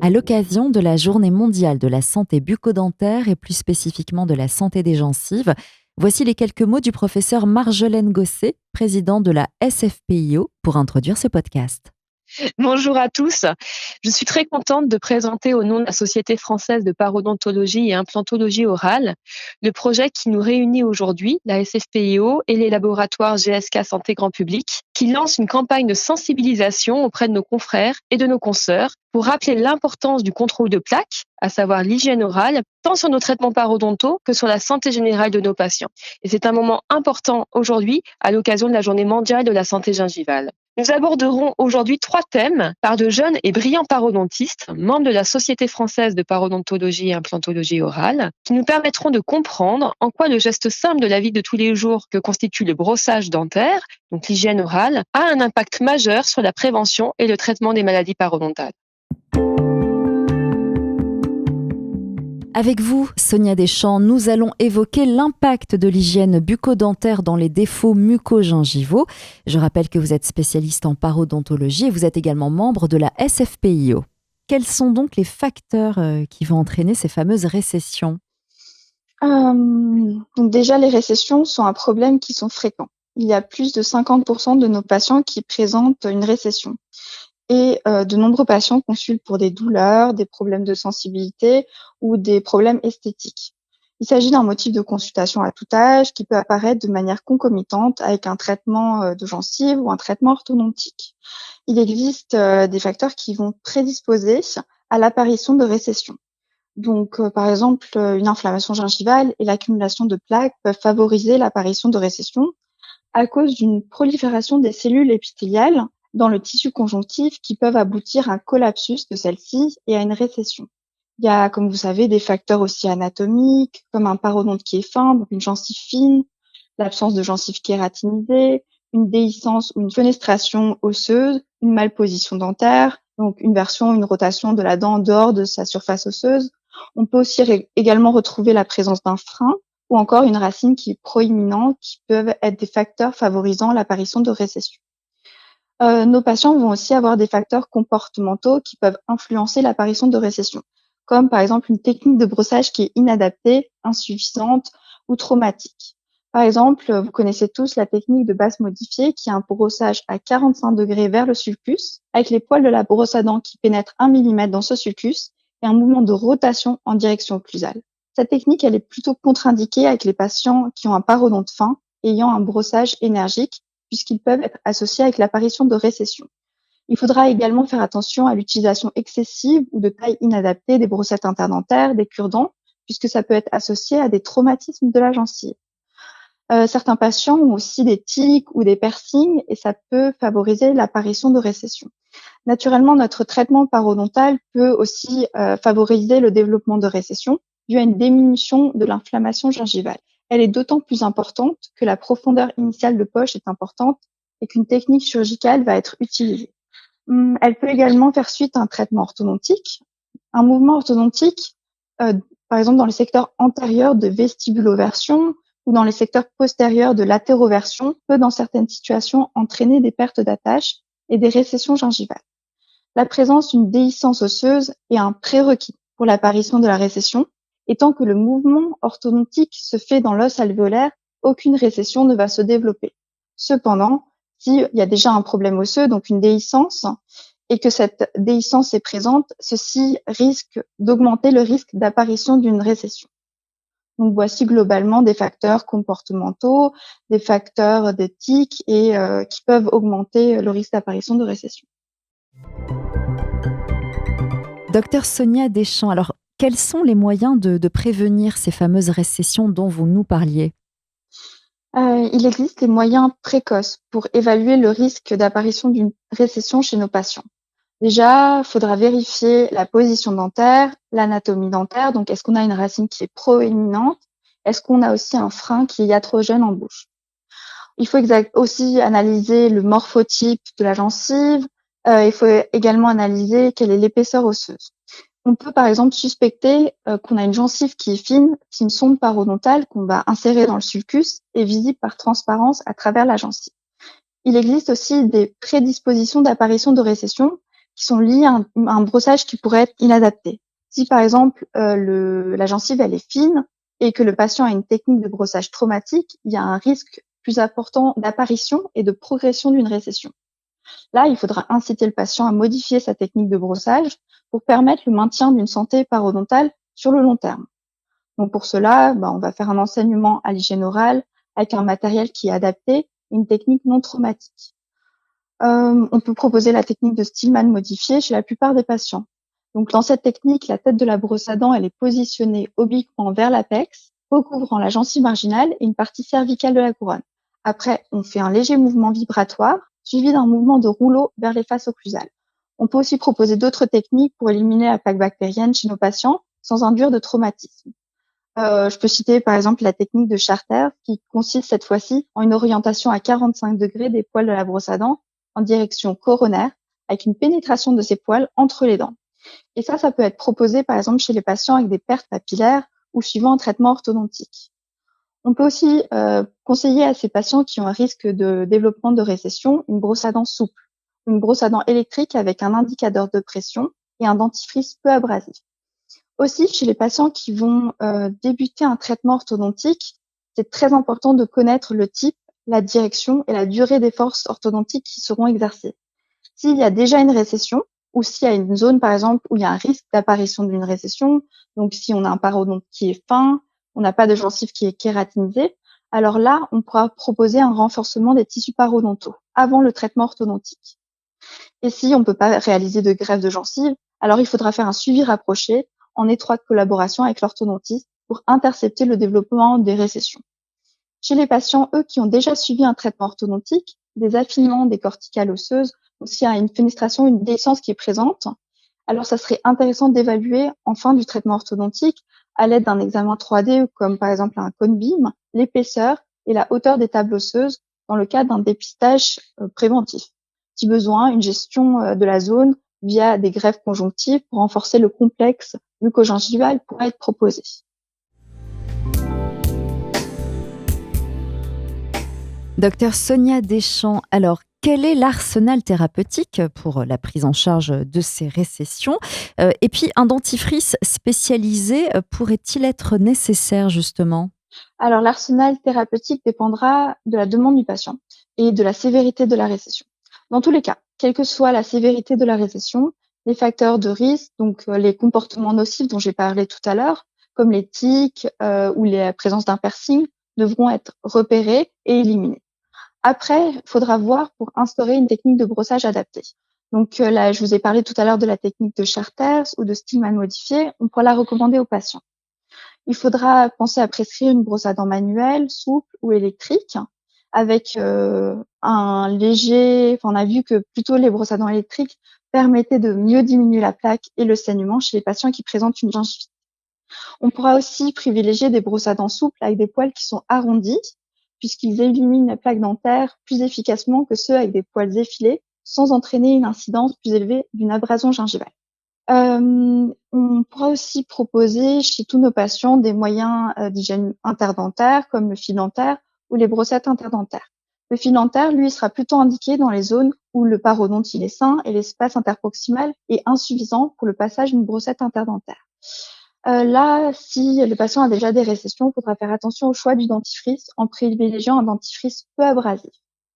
À l'occasion de la Journée mondiale de la santé bucco-dentaire et plus spécifiquement de la santé des gencives, voici les quelques mots du professeur Marjolaine Gosset, président de la SFPIO, pour introduire ce podcast. Bonjour à tous. Je suis très contente de présenter au nom de la Société française de parodontologie et implantologie orale le projet qui nous réunit aujourd'hui, la SFPIO et les laboratoires GSK Santé Grand Public, qui lance une campagne de sensibilisation auprès de nos confrères et de nos consoeurs pour rappeler l'importance du contrôle de plaques, à savoir l'hygiène orale, tant sur nos traitements parodontaux que sur la santé générale de nos patients. Et c'est un moment important aujourd'hui à l'occasion de la Journée mondiale de la santé gingivale. Nous aborderons aujourd'hui 3 thèmes par de jeunes et brillants parodontistes, membres de la Société française de parodontologie et implantologie orale, qui nous permettront de comprendre en quoi le geste simple de la vie de tous les jours que constitue le brossage dentaire, donc l'hygiène orale, a un impact majeur sur la prévention et le traitement des maladies parodontales. Avec vous, Sonia Deschamps, nous allons évoquer l'impact de l'hygiène bucco-dentaire dans les défauts muco-gingivaux. Je rappelle que vous êtes spécialiste en parodontologie et vous êtes également membre de la SFPIO. Quels sont donc les facteurs qui vont entraîner ces fameuses récessions ? Donc déjà, les récessions sont un problème qui sont fréquents. Il y a plus de 50% de nos patients qui présentent une récession. Et de nombreux patients consultent pour des douleurs, des problèmes de sensibilité ou des problèmes esthétiques. Il s'agit d'un motif de consultation à tout âge qui peut apparaître de manière concomitante avec un traitement de gencive ou un traitement orthodontique. Il existe des facteurs qui vont prédisposer à l'apparition de récessions. Donc, par exemple, une inflammation gingivale et l'accumulation de plaques peuvent favoriser l'apparition de récessions à cause d'une prolifération des cellules épithéliales dans le tissu conjonctif qui peuvent aboutir à un collapsus de celle-ci et à une récession. Il y a, comme vous savez, des facteurs aussi anatomiques, comme un parodonte qui est fin, donc une gencive fine, l'absence de gencive kératinisée, une déhiscence ou une fenestration osseuse, une malposition dentaire, donc une version, une rotation de la dent en dehors de sa surface osseuse. On peut aussi également retrouver la présence d'un frein ou encore une racine qui est proéminente, qui peuvent être des facteurs favorisant l'apparition de récessions. Nos patients vont aussi avoir des facteurs comportementaux qui peuvent influencer l'apparition de récessions, comme par exemple une technique de brossage qui est inadaptée, insuffisante ou traumatique. Par exemple, vous connaissez tous la technique de base modifiée qui est un brossage à 45 degrés vers le sulcus, avec les poils de la brosse à dents qui pénètrent 1 mm dans ce sulcus et un mouvement de rotation en direction occlusale. Cette technique, elle est plutôt contre-indiquée avec les patients qui ont un parodonte fin ayant un brossage énergique, puisqu'ils peuvent être associés avec l'apparition de récessions. Il faudra également faire attention à l'utilisation excessive ou de taille inadaptée des brossettes interdentaires, des cure-dents, puisque ça peut être associé à des traumatismes de la gencive. Certains patients ont aussi des tics ou des piercings et ça peut favoriser l'apparition de récessions. Naturellement, notre traitement parodontal peut aussi favoriser le développement de récessions dû à une diminution de l'inflammation gingivale. Elle est d'autant plus importante que la profondeur initiale de poche est importante et qu'une technique chirurgicale va être utilisée. Elle peut également faire suite à un traitement orthodontique. Un mouvement orthodontique, par exemple dans le secteur antérieur de vestibuloversion ou dans les secteurs postérieurs de latéroversion, peut dans certaines situations entraîner des pertes d'attache et des récessions gingivales. La présence d'une déhiscence osseuse est un prérequis pour l'apparition de la récession, et tant que le mouvement orthodontique se fait dans l'os alvéolaire, aucune récession ne va se développer. Cependant, s'il y a déjà un problème osseux, donc une déhiscence, et que cette déhiscence est présente, ceci risque d'augmenter le risque d'apparition d'une récession. Donc voici globalement des facteurs comportementaux, des facteurs d'éthique et qui peuvent augmenter le risque d'apparition de récession. Docteur Sonia Deschamps, alors quels sont les moyens de prévenir ces fameuses récessions dont vous nous parliez ? Il existe des moyens précoces pour évaluer le risque d'apparition d'une récession chez nos patients. Déjà, il faudra vérifier la position dentaire, l'anatomie dentaire. Donc, est-ce qu'on a une racine qui est proéminente? Est-ce qu'on a aussi un frein qui est iatrogène en bouche? Il faut aussi analyser le morphotype de la gencive. Il faut également analyser quelle est l'épaisseur osseuse. On peut par exemple suspecter qu'on a une gencive qui est fine si une sonde parodontale qu'on va insérer dans le sulcus est visible par transparence à travers la gencive. Il existe aussi des prédispositions d'apparition de récession qui sont liées à un brossage qui pourrait être inadapté. Si par exemple la gencive elle est fine et que le patient a une technique de brossage traumatique, il y a un risque plus important d'apparition et de progression d'une récession. Là, il faudra inciter le patient à modifier sa technique de brossage pour permettre le maintien d'une santé parodontale sur le long terme. Donc pour cela, on va faire un enseignement à l'hygiène orale avec un matériel qui est adapté et une technique non traumatique. On peut proposer la technique de Stillman modifiée chez la plupart des patients. Donc dans cette technique, la tête de la brosse à dents, elle est positionnée obliquement vers l'apex, recouvrant la gencive marginale et une partie cervicale de la couronne. Après, on fait un léger mouvement vibratoire, suivi d'un mouvement de rouleau vers les faces occlusales. On peut aussi proposer d'autres techniques pour éliminer la plaque bactérienne chez nos patients sans induire de traumatisme. Je peux citer par exemple la technique de Charter qui consiste cette fois-ci en une orientation à 45 degrés des poils de la brosse à dents en direction coronaire avec une pénétration de ces poils entre les dents. Et ça peut être proposé par exemple chez les patients avec des pertes papillaires ou suivant un traitement orthodontique. On peut aussi conseiller à ces patients qui ont un risque de développement de récession une brosse à dents souple, une brosse à dents électrique avec un indicateur de pression et un dentifrice peu abrasif. Aussi, chez les patients qui vont débuter un traitement orthodontique, c'est très important de connaître le type, la direction et la durée des forces orthodontiques qui seront exercées. S'il y a déjà une récession ou s'il y a une zone, par exemple, où il y a un risque d'apparition d'une récession, donc si on a un parodonte qui est fin, on n'a pas de gencive qui est kératinisée, alors là, on pourra proposer un renforcement des tissus parodontaux avant le traitement orthodontique. Et si on ne peut pas réaliser de greffe de gencive, alors il faudra faire un suivi rapproché en étroite collaboration avec l'orthodontiste pour intercepter le développement des récessions. Chez les patients, eux, qui ont déjà suivi un traitement orthodontique, des affinements des corticales osseuses, ou s'il y a une fenestration, une déhiscence qui est présente, alors ça serait intéressant d'évaluer en fin du traitement orthodontique, à l'aide d'un examen 3D, comme par exemple un cone beam, l'épaisseur et la hauteur des tables osseuses dans le cadre d'un dépistage préventif. Si besoin, une gestion de la zone via des greffes conjonctives pour renforcer le complexe mucogingival pourrait être proposée. Docteur Sonia Deschamps, alors quel est l'arsenal thérapeutique pour la prise en charge de ces récessions? Et puis un dentifrice spécialisé pourrait-il être nécessaire justement? Alors l'arsenal thérapeutique dépendra de la demande du patient et de la sévérité de la récession. Dans tous les cas, quelle que soit la sévérité de la récession, les facteurs de risque, donc les comportements nocifs dont j'ai parlé tout à l'heure, comme les tics ou la présence d'un piercing, devront être repérés et éliminés. Après, il faudra voir pour instaurer une technique de brossage adaptée. Donc là, je vous ai parlé tout à l'heure de la technique de Charters ou de Stillman modifiée. On pourra la recommander aux patients. Il faudra penser à prescrire une brosse à dents manuelle, souple ou électrique, avec un léger. On a vu que plutôt les brosses à dents électriques permettaient de mieux diminuer la plaque et le saignement chez les patients qui présentent une gingivite. On pourra aussi privilégier des brosses à dents souples avec des poils qui sont arrondis, puisqu'ils éliminent la plaque dentaire plus efficacement que ceux avec des poils effilés, sans entraîner une incidence plus élevée d'une abrasion gingivale. On pourra aussi proposer chez tous nos patients des moyens d'hygiène interdentaire, comme le fil dentaire ou les brossettes interdentaires. Le fil dentaire, lui, sera plutôt indiqué dans les zones où le parodonte il est sain et l'espace interproximal est insuffisant pour le passage d'une brossette interdentaire. Là, si le patient a déjà des récessions, il faudra faire attention au choix du dentifrice en privilégiant un dentifrice peu abrasif.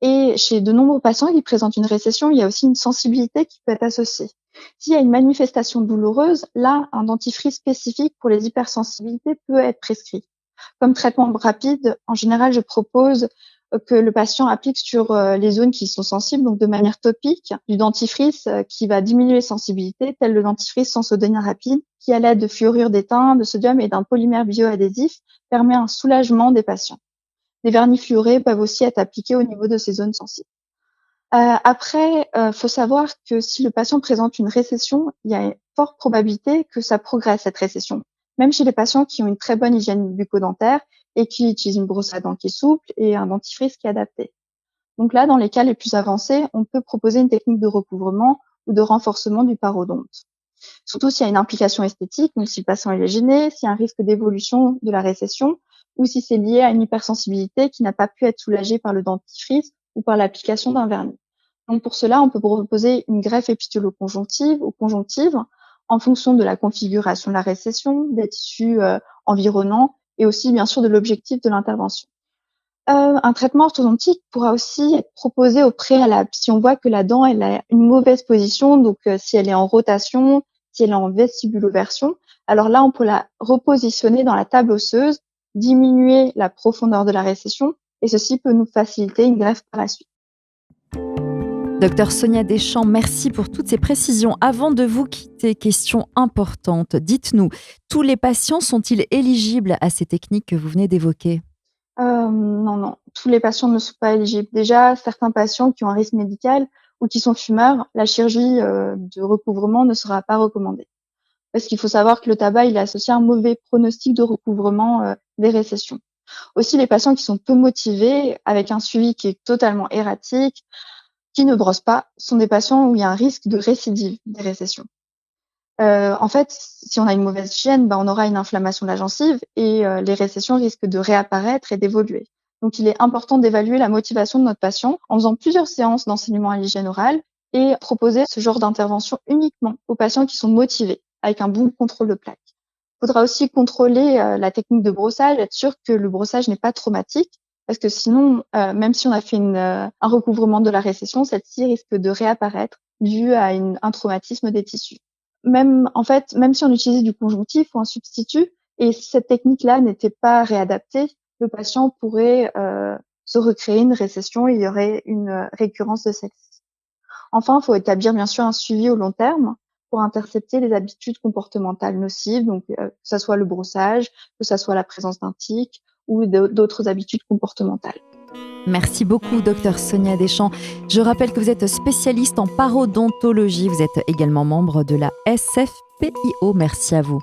Et chez de nombreux patients qui présentent une récession, il y a aussi une sensibilité qui peut être associée. S'il y a une manifestation douloureuse, là, un dentifrice spécifique pour les hypersensibilités peut être prescrit. Comme traitement rapide, en général, je propose que le patient applique sur les zones qui sont sensibles, donc de manière topique, du dentifrice qui va diminuer les sensibilités, tel le dentifrice Sensodyne rapide, qui à l'aide de fluorure d'étain, de sodium et d'un polymère bioadhésif permet un soulagement des patients. Des vernis fluorés peuvent aussi être appliqués au niveau de ces zones sensibles. Après, faut savoir que si le patient présente une récession, il y a une forte probabilité que ça progresse, cette récession. Même chez les patients qui ont une très bonne hygiène bucco-dentaire et qui utilisent une brosse à dents qui est souple et un dentifrice qui est adapté. Donc là, dans les cas les plus avancés, on peut proposer une technique de recouvrement ou de renforcement du parodonte. Surtout s'il y a une implication esthétique, donc si le patient est gêné, s'il y a un risque d'évolution de la récession ou si c'est lié à une hypersensibilité qui n'a pas pu être soulagée par le dentifrice ou par l'application d'un vernis. Donc pour cela, on peut proposer une greffe épidulo-conjonctive ou conjonctive en fonction de la configuration de la récession, des tissus environnants et aussi bien sûr de l'objectif de l'intervention. Un traitement orthodontique pourra aussi être proposé au préalable si on voit que la dent elle a une mauvaise position, donc si elle est en rotation, si elle est en vestibuloversion, alors là on peut la repositionner dans la table osseuse, diminuer la profondeur de la récession et ceci peut nous faciliter une greffe par la suite. Docteur Sonia Deschamps, merci pour toutes ces précisions. Avant de vous quitter, question importante. Dites-nous, tous les patients sont-ils éligibles à ces techniques que vous venez d'évoquer? Non, non, tous les patients ne sont pas éligibles. Déjà, certains patients qui ont un risque médical ou qui sont fumeurs, la chirurgie, de recouvrement ne sera pas recommandée. Parce qu'il faut savoir que le tabac, il est associé à un mauvais pronostic de recouvrement, des récessions. Aussi, les patients qui sont peu motivés, avec un suivi qui est totalement erratique, qui ne brossent pas, sont des patients où il y a un risque de récidive des récessions. En fait, si on a une mauvaise hygiène, on aura une inflammation de la gencive et les récessions risquent de réapparaître et d'évoluer. Donc il est important d'évaluer la motivation de notre patient en faisant plusieurs séances d'enseignement à l'hygiène orale et proposer ce genre d'intervention uniquement aux patients qui sont motivés, avec un bon contrôle de plaque. Il faudra aussi contrôler, la technique de brossage, être sûr que le brossage n'est pas traumatique, parce que sinon, même si on a fait un recouvrement de la récession, celle-ci risque de réapparaître due à un traumatisme des tissus. Même si on utilise du conjonctif ou un substitut et si cette technique-là n'était pas réadaptée, le patient pourrait, se recréer une récession et il y aurait une, récurrence de celle-ci. Enfin, il faut établir bien sûr un suivi au long terme pour intercepter les habitudes comportementales nocives, donc que ça soit le brossage, que ça soit la présence d'un tic ou d'autres habitudes comportementales. Merci beaucoup, docteur Sonia Deschamps. Je rappelle que vous êtes spécialiste en parodontologie. Vous êtes également membre de la SFPIO. Merci à vous.